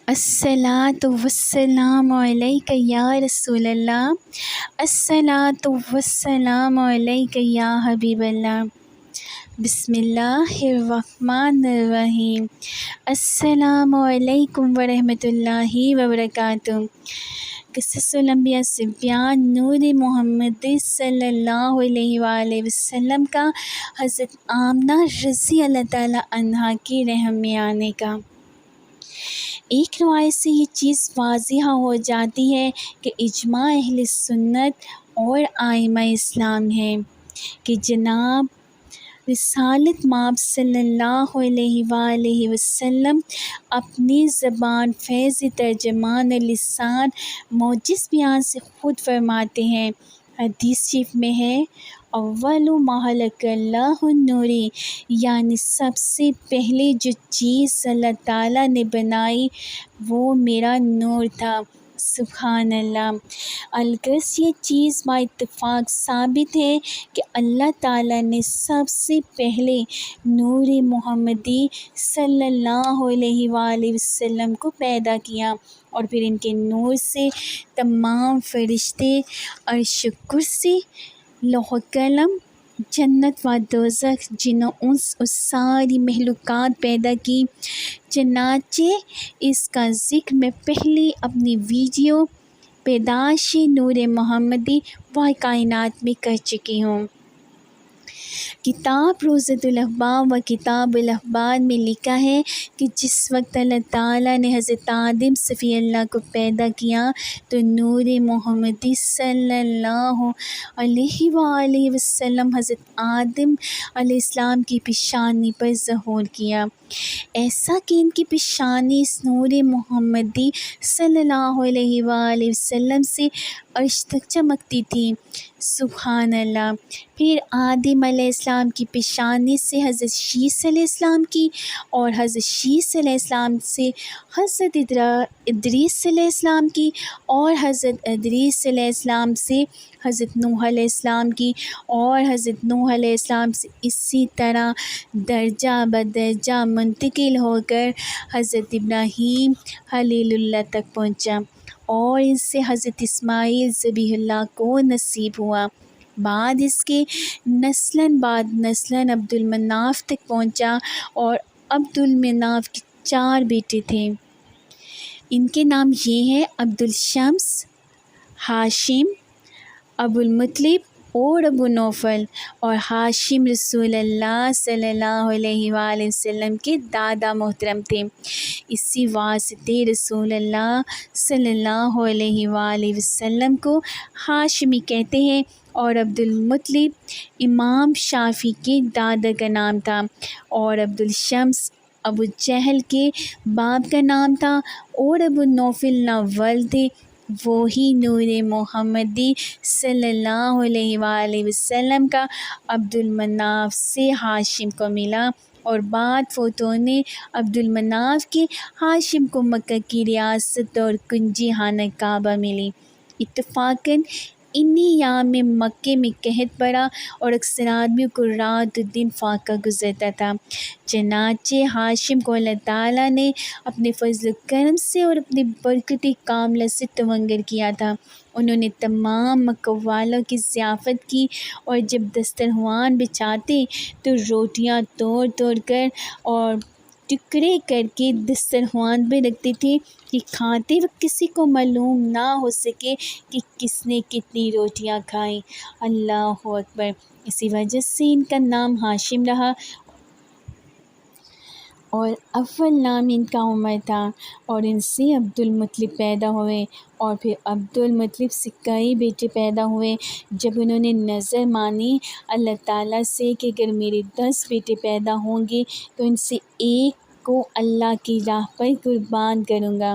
الصلاۃ والسلام علیک یا رسول اللہ، الصلاۃ والسلام علیک یا حبیب اللہ۔ بسم اللہ الرحمن الرحیم۔ السلام علیکم ورحمۃ اللہ وبرکاتہ۔ قصص الانبیاء صبیان نور محمد صلی اللہ علیہ وآلہ وسلم کا حضرت آمنہ رضی اللہ تعالیٰ عنہا کی رحم میں آنے کا۔ ایک روایت سے یہ چیز واضح ہو جاتی ہے کہ اجماع اہل سنت اور ائمہ اسلام ہے کہ جناب رسالت مآب صلی اللہ علیہ وآلہ وسلم اپنی زبان فیض ترجمان لسان موجز بیان سے خود فرماتے ہیں۔ حدیث شریف میں ہے، اول ما خلق اللہ النور، یعنی سب سے پہلے جو چیز اللہ تعالیٰ نے بنائی وہ میرا نور تھا۔ سبحان اللہ۔ الغرض یہ چیز با اتفاق ثابت ہے کہ اللہ تعالیٰ نے سب سے پہلے نور محمدی صلی اللہ علیہ وآلہ وسلم کو پیدا کیا، اور پھر ان کے نور سے تمام فرشتے، عرش و کرسی، لوح و قلم، جنت و دوزخ، جن و انس اور ساری مخلوقات پیدا کی۔ چنانچہ اس کا ذکر میں پہلے اپنی ویڈیو پیدائش نور محمدی و کائنات میں کر چکی ہوں۔ کتاب روضۃ الاحباب و کتاب الاحبار میں لکھا ہے کہ جس وقت اللہ تعالیٰ نے حضرت آدم صفی اللہ کو پیدا کیا تو نور محمدی صلی اللہ علیہ وآلہ وسلم حضرت آدم علیہ السلام کی پیشانی پر ظہور کیا، ایسا کہ ان کی پیشانی اس نور محمدی صلی اللہ علیہ وآلہ وسلم سے عرش تک چمکتی تھی۔ سبحان اللہ۔ پھر آدم علیہ السلام کی پیشانی سے حضرت شیس علیہ السلام کی، اور حضرت شیس علیہ السلام سے حضرت ادریس علیہ السلام کی، اور حضرت ادریس علیہ السلام سے حضرت نوح علیہ السلام کی، اور حضرت نوح علیہ السلام سے اسی طرح درجہ بدرجہ منتقل ہو کر حضرت ابراہیم خلیل اللہ تک پہنچا، اور ان سے حضرت اسماعیل ذبیح اللہ کو نصیب ہوا۔ بعد اس کے نسلاً بعد نسلاً عبد المناف تک پہنچا، اور عبد المناف کے 4 بیٹے تھے۔ ان کے نام یہ ہیں: عبد الشمس، ہاشم، ابو المطلب اور ابو نوفل، اور ہاشم رسول اللہ صلی اللہ علیہ وآلہ وسلم کے دادا محترم تھے۔ اسی واسطے رسول اللہ صلی اللہ علیہ وآلہ وسلم کو ہاشمی کہتے ہیں، اور عبد المطلب امام شافعی کے دادا کا نام تھا، اور عبد الشمس ابو جہل کے باپ کا نام تھا، اور ابو نوفل ناول تھے، وہی نور محمدی صلی اللہ علیہ وآلہ وسلم کا عبد المناف سے ہاشم کو ملا، اور بعد فوت ہونے عبد المناف کے ہاشم کو مکہ کی ریاست اور کنجی خانہ کعبہ ملی۔ اتفاقاً انہی ایام میں مکے میں قحط پڑا، اور اکثر آدمیوں کو رات و دن فاقہ گزرتا تھا۔ چنانچہ ہاشم کو اللہ تعالیٰ نے اپنے فضل و کرم سے اور اپنے برکت کاملہ سے تونگر کیا تھا۔ انہوں نے تمام مکہ والوں کی ضیافت کی، اور جب دسترخوان بچھاتے تو روٹیاں توڑ توڑ کر اور ٹکڑے کر کے دسترخوان پہ رکھتے تھے کہ کھاتے وقت کسی کو معلوم نہ ہو سکے کہ کس نے کتنی روٹیاں کھائیں۔ اللہ اکبر۔ اسی وجہ سے ان کا نام ہاشم رہا، اور اول نام ان کا عمر تھا، اور ان سے عبد المطلب پیدا ہوئے، اور پھر عبد المطلب سے کئی بیٹے پیدا ہوئے۔ جب انہوں نے نظر مانی اللہ تعالیٰ سے کہ اگر میرے 10 بیٹے پیدا ہوں گے تو ان سے ایک کو اللہ کی راہ پر قربان کروں گا۔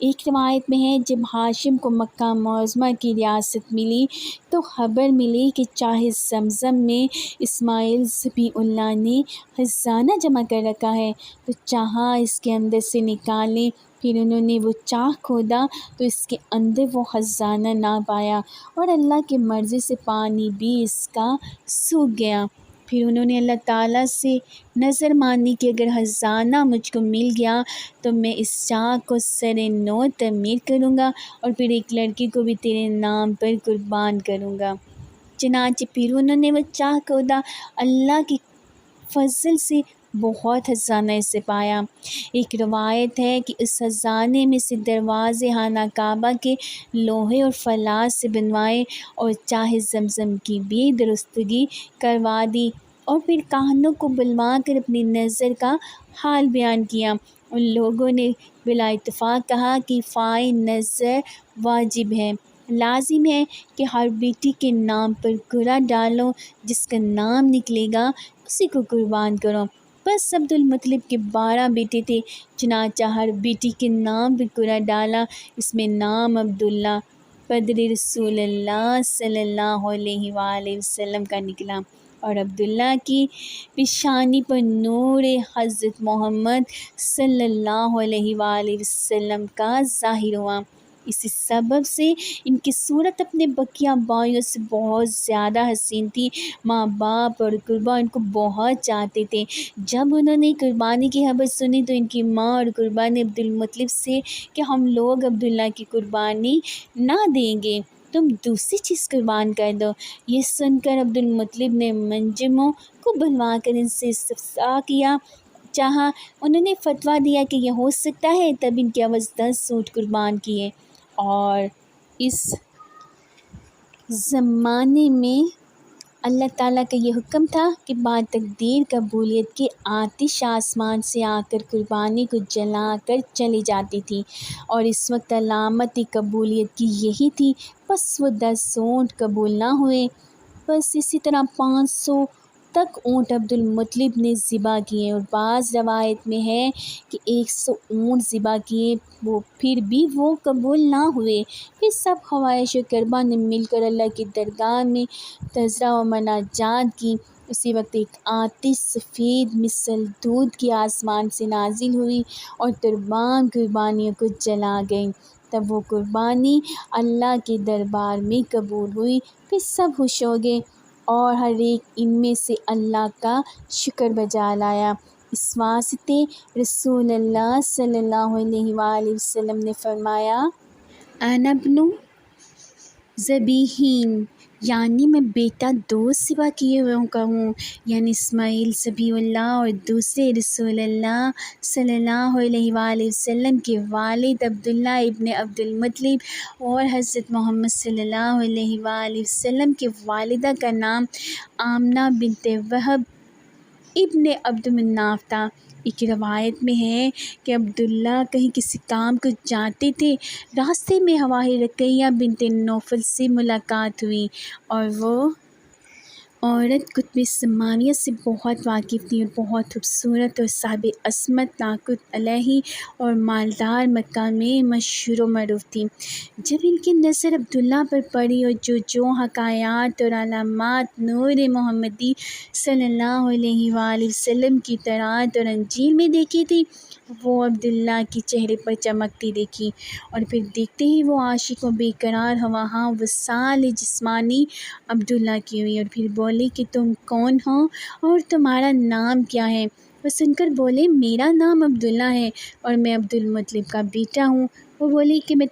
ایک روایت میں ہے، جب ہاشم کو مکہ معظمہ کی ریاست ملی تو خبر ملی کہ چاہے زمزم میں اسماعیل ذبیح اللہ نے خزانہ جمع کر رکھا ہے تو چاہا اس کے اندر سے نکالیں۔ پھر انہوں نے وہ چاہ کھودا تو اس کے اندر وہ خزانہ نہ پایا، اور اللہ کی مرضی سے پانی بھی اس کا سوکھ گیا۔ پھر انہوں نے اللہ تعالیٰ سے نظر مانی کہ اگر خزانہ مجھ کو مل گیا تو میں اس چاہ کو سر نو تعمیر کروں گا اور پھر ایک لڑکی کو بھی تیرے نام پر قربان کروں گا۔ چنانچہ پھر انہوں نے وہ چاہ کھودا، اللہ کی فضل سے بہت خزانہ اسے پایا۔ ایک روایت ہے کہ اس خزانے میں سے دروازے خانہ کعبہ کے لوہے اور فلات سے بنوائے اور چاہ زمزم کی بھی درستگی کروا دی، اور پھر کہانوں کو بلوا کر اپنی نظر کا حال بیان کیا۔ ان لوگوں نے بلا اتفاق کہا کہ فائ نظر واجب ہے، لازم ہے کہ ہر بیٹی کے نام پر قرعہ ڈالو، جس کا نام نکلے گا اسی کو قربان کرو۔ بس عبد المطلب کے 12 بیٹے تھے، چنانچہ ہر بیٹی کے نام پر قرعہ ڈالا۔ اس میں نام عبداللہ بدر رسول اللہ صلی اللہ علیہ وآلہ وسلم کا نکلا، اور عبداللہ کی پیشانی پر نور حضرت محمد صلی اللہ علیہ وآلہ وسلم کا ظاہر ہوا۔ اسی سبب سے ان کی صورت اپنے بقیہ بھائیوں سے بہت زیادہ حسین تھی۔ ماں باپ اور قربا ان کو بہت چاہتے تھے۔ جب انہوں نے قربانی کی خبر سنی تو ان کی ماں اور قربا نے عبد المطلب سے کہ ہم لوگ عبداللہ کی قربانی نہ دیں گے، تم دوسری چیز قربان کر دو۔ یہ سن کر عبد المطلب نے منجموں کو بلوا کر ان سے استفسار کیا چاہا۔ انہوں نے فتویٰ دیا کہ یہ ہو سکتا ہے، تب ان کے عوض 10 اونٹ قربان کیے۔ اور اس زمانے میں اللہ تعالیٰ کا یہ حکم تھا کہ بعد تقدیر قبولیت کے آتش آسمان سے آ کر قربانی کو جلا کر چلی جاتی تھی، اور اس وقت علامت قبولیت کی یہی تھی۔ بس وہ 10 اونٹ قبول نہ ہوئے۔ بس اسی طرح 500 تک اونٹ عبد المطلب نے ذبح کیے، اور بعض روایت میں ہے کہ 100 اونٹ ذبح کیے، پھر بھی وہ قبول نہ ہوئے۔ پھر سب خواہش و کربا نے مل کر اللہ کی درگاہ میں تضرع و مناجات کی۔ اسی وقت ایک آتش سفید مثل دودھ کی آسمان سے نازل ہوئی اور تمام قربانیوں کو جلا گئی۔ تب وہ قربانی اللہ کے دربار میں قبول ہوئی۔ پھر سب خوش ہو گئے اور ہر ایک ان میں سے اللہ کا شکر بجا لایا۔ اس واسطے رسول اللہ صلی اللہ علیہ وآلہ وسلم نے فرمایا، انا ابن ذبیحین، یعنی میں بیٹا 2 ذبح کیے ہوئے کا ہوں، یعنی اسماعیل ذبیح اللہ اور دوسرے رسول اللہ صلی اللہ علیہ وآلہ وسلم کے والد عبداللہ ابن عبد المطلب، اور حضرت محمد صلی اللہ علیہ وآلہ وسلم کی والدہ کا نام آمنہ بنت وہب ابن عبد مناف تھا۔ ایک روایت میں ہے کہ عبداللہ کہیں کسی کام کو جاتے تھے، راستے میں خواہ رقیہ بنت نوفل سے ملاقات ہوئی، اور وہ عورت قطب سماویہ سے بہت واقف تھی اور بہت خوبصورت اور صاحب عصمت، طاقت علیہ اور مالدار مکہ میں مشہور و معروف تھی۔ جب ان کی نظر عبداللہ پر پڑی اور جو حکایات اور علامات نور محمدی صلی اللہ علیہ وآلہ وسلم کی تورات اور انجیل میں دیکھی تھی، وہ عبداللہ کے چہرے پر چمکتی دیکھی، اور پھر دیکھتے ہی وہ عاشق و بے قرار خواہاں وصال جسمانی عبداللہ کی ہوئی، اور پھر بولے کہ تم کون ہو اور تمہارا نام کیا ہے؟ وہ سن کر بولے، میرا نام عبداللہ ہے اور میں عبد المطلب کا بیٹا ہوں۔ وہ بولی کہ میں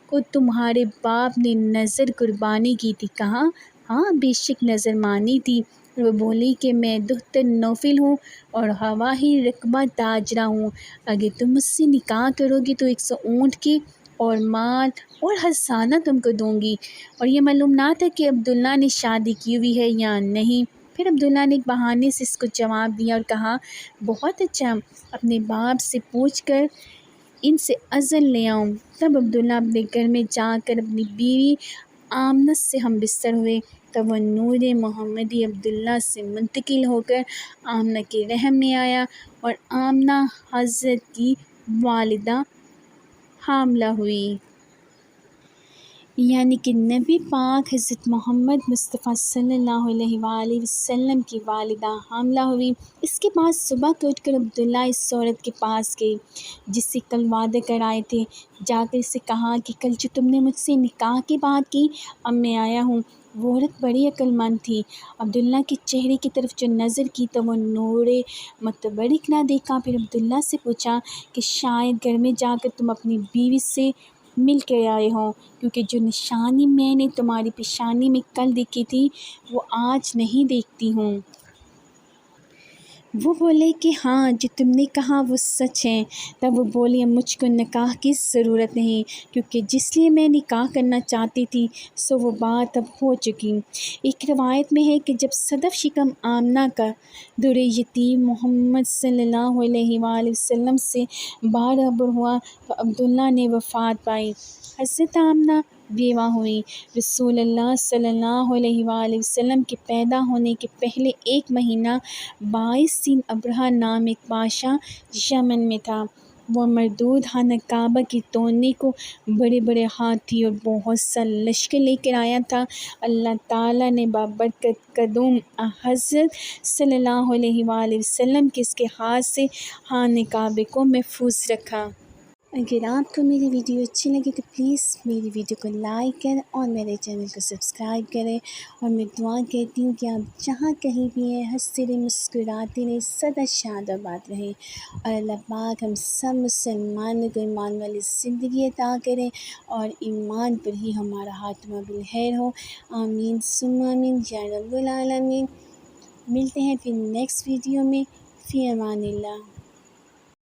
کو تمہارے باپ نے نذر قربانی کی تھی؟ کہا، ہاں بے شک نذر مانی تھی۔ وہ بولی کہ میں دختر نوفل ہوں اور خواہ رقبہ تاجرہ ہوں، اگر تم مجھ سے نکاح کرو گی تو 100 اونٹ کی اور مال اور خزانہ تم کو دوں گی۔ اور یہ معلوم نہ تھا کہ عبداللہ نے شادی کی ہوئی ہے یا نہیں۔ پھر عبداللہ نے ایک بہانے سے اس کو جواب دیا اور کہا، بہت اچھا، اپنے باپ سے پوچھ کر ان سے اذن لے آؤں۔ تب عبداللہ اپنے گھر میں جا کر اپنی بیوی آمنہ سے ہم بستر ہوئے۔ تب وہ نور محمدی عبداللہ سے منتقل ہو کر آمنہ کے رحم میں آیا، اور آمنہ حضرت کی والدہ حاملہ ہوئی۔ یعنی کہ نبی پاک حضرت محمد مصطفیٰ صلی اللہ علیہ وآلہ وسلم کی والدہ حاملہ ہوئی۔ اس کے بعد صبح کو اٹھ کر عبداللہ اس عورت کے پاس گئی جس سے کل وعدہ کر آئے تھے۔ جا کر اسے کہا کہ کل جو تم نے مجھ سے نکاح کی بات کی، اب میں آیا ہوں وہ عورت بڑی عقل مند تھی۔ عبداللہ کے چہرے کی طرف جو نظر کی تو وہ نور متبرک نہ دیکھا۔ پھر عبداللہ سے پوچھا کہ شاید گھر میں جا کر تم اپنی بیوی سے مل کے آئے ہو، کیونکہ جو نشانی میں نے تمہاری پیشانی میں کل دیکھی تھی وہ آج نہیں دیکھتی ہوں۔ وہ بولے کہ ہاں، جو تم نے کہا وہ سچ ہے۔ تب وہ بولی اب مجھ کو نکاح کی ضرورت نہیں، کیونکہ جس لیے میں نکاح کرنا چاہتی تھی سو وہ بات اب ہو چکی۔ ایک روایت میں ہے کہ جب صدف شکم آمنہ کا در یتیم محمد صلی اللہ علیہ وآلہ وسلم سے برابر ہوا تو عبداللہ نے وفات پائی۔ حضرت آمنہ بیوہ ہوئی۔ رسول اللہ صلی اللہ علیہ وآلہ وسلم کے پیدا ہونے کے پہلے ایک مہینہ 22 دن ابرہہ نام ایک بادشاہ یمن میں تھا۔ وہ مردود خانہ کعبہ کی توڑنے کو بڑے بڑے ہاتھی اور بہت سا لشکر لے کر آیا تھا۔ اللہ تعالیٰ نے بابرکت قدوم حضرت صلی اللہ علیہ وآلہ وسلم کے اس کے ہاتھ سے خانہ کعبہ کو محفوظ رکھا۔ اگر آپ کو میری ویڈیو اچھی لگی تو پلیز میری ویڈیو کو لائک کریں اور میرے چینل کو سبسکرائب کریں، اور میں دعا کرتی ہوں کہ آپ جہاں کہیں بھی ہیں ہنستے رہیں، مسکراتے رہیں، سدا شاد آباد رہیں، اور اللہ پاک ہم سب مسلمانوں کو ایمان والی زندگی عطا کریں اور ایمان پر ہی ہمارا خاتمہ بالخیر ہو۔ آمین ثم آمین یا رب العالمین۔ ملتے ہیں پھر نیکسٹ ویڈیو میں، فی امان اللہ۔